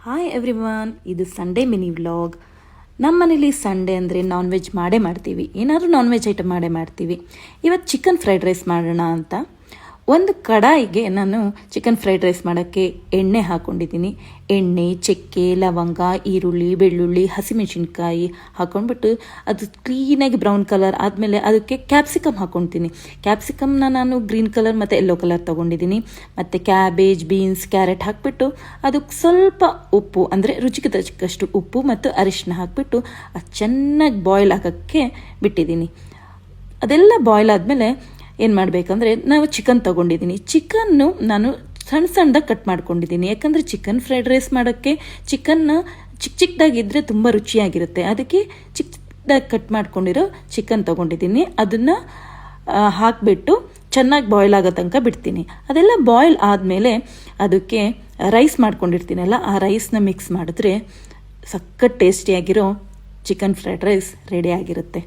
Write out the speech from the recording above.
Hi everyone, ಇದು Sunday mini vlog. ನಮ್ಮ ಮನೇಲಿ ಸಂಡೇ ಅಂದರೆ ನಾನ್ ವೆಜ್ ಮಾಡ್ತೀವಿ. ಏನಾದರೂ ನಾನ್ ವೆಜ್ ಐಟಮ್ ಮಾಡ್ತೀವಿ. ಇವತ್ತು ಚಿಕನ್ ಫ್ರೈಡ್ ರೈಸ್ ಮಾಡೋಣ ಅಂತ ಒಂದು ಕಡಾಯಿಗೆ ನಾನು ಚಿಕನ್ ಫ್ರೈಡ್ ರೈಸ್ ಮಾಡೋಕ್ಕೆ ಎಣ್ಣೆ ಹಾಕ್ಕೊಂಡಿದ್ದೀನಿ. ಎಣ್ಣೆ, ಚಕ್ಕೆ, ಲವಂಗ, ಈರುಳ್ಳಿ, ಬೆಳ್ಳುಳ್ಳಿ, ಹಸಿಮೆಣಸಿನ್ಕಾಯಿ ಹಾಕ್ಕೊಂಡ್ಬಿಟ್ಟು ಅದು ಕ್ಲೀನಾಗಿ ಬ್ರೌನ್ ಕಲರ್ ಆದಮೇಲೆ ಅದಕ್ಕೆ ಕ್ಯಾಪ್ಸಿಕಮ್ ಹಾಕ್ಕೊಳ್ತೀನಿ. ಕ್ಯಾಪ್ಸಿಕಮ್ನ ನಾನು ಗ್ರೀನ್ ಕಲರ್ ಮತ್ತು ಯೆಲ್ಲೋ ಕಲರ್ ತೊಗೊಂಡಿದ್ದೀನಿ. ಮತ್ತು ಕ್ಯಾಬೇಜ್, ಬೀನ್ಸ್, ಕ್ಯಾರೆಟ್ ಹಾಕಿಬಿಟ್ಟು ಅದಕ್ಕೆ ಸ್ವಲ್ಪ ಉಪ್ಪು ಅಂದರೆ ರುಚಿಗೆ ತಕ್ಕಷ್ಟು ಉಪ್ಪು ಮತ್ತು ಅರಿಶಿನ ಹಾಕಿಬಿಟ್ಟು ಅದು ಚೆನ್ನಾಗಿ ಬಾಯ್ಲ್ ಆಗೋಕ್ಕೆ ಬಿಟ್ಟಿದ್ದೀನಿ. ಅದೆಲ್ಲ ಬಾಯ್ಲ್ ಆದಮೇಲೆ ಏನು ಮಾಡಬೇಕಂದ್ರೆ ನಾವು ಚಿಕನ್ ತೊಗೊಂಡಿದ್ದೀನಿ. ಚಿಕನ್ನು ನಾನು ಸಣ್ಣದಾಗಿ ಕಟ್ ಮಾಡ್ಕೊಂಡಿದ್ದೀನಿ. ಯಾಕಂದರೆ ಚಿಕನ್ ಫ್ರೈಡ್ ರೈಸ್ ಮಾಡೋಕ್ಕೆ ಚಿಕನ್ನ ಚಿಕ್ಕದಾಗಿದ್ದರೆ ತುಂಬ ರುಚಿಯಾಗಿರುತ್ತೆ. ಅದಕ್ಕೆ ಚಿಕ್ಕದಾಗಿ ಕಟ್ ಮಾಡ್ಕೊಂಡಿರೋ ಚಿಕನ್ ತೊಗೊಂಡಿದ್ದೀನಿ. ಅದನ್ನು ಹಾಕಿಬಿಟ್ಟು ಚೆನ್ನಾಗಿ ಬಾಯ್ಲ್ ಆಗೋ ತನಕ ಬಿಡ್ತೀನಿ. ಅದೆಲ್ಲ ಬಾಯ್ಲ್ ಆದಮೇಲೆ ಅದಕ್ಕೆ ರೈಸ್ ಮಾಡ್ಕೊಂಡಿರ್ತೀನಲ್ಲ, ಆ ರೈಸ್ನ ಮಿಕ್ಸ್ ಮಾಡಿದ್ರೆ ಸಖತ್ ಟೇಸ್ಟಿಯಾಗಿರೋ ಚಿಕನ್ ಫ್ರೈಡ್ ರೈಸ್ ರೆಡಿ ಆಗಿರುತ್ತೆ.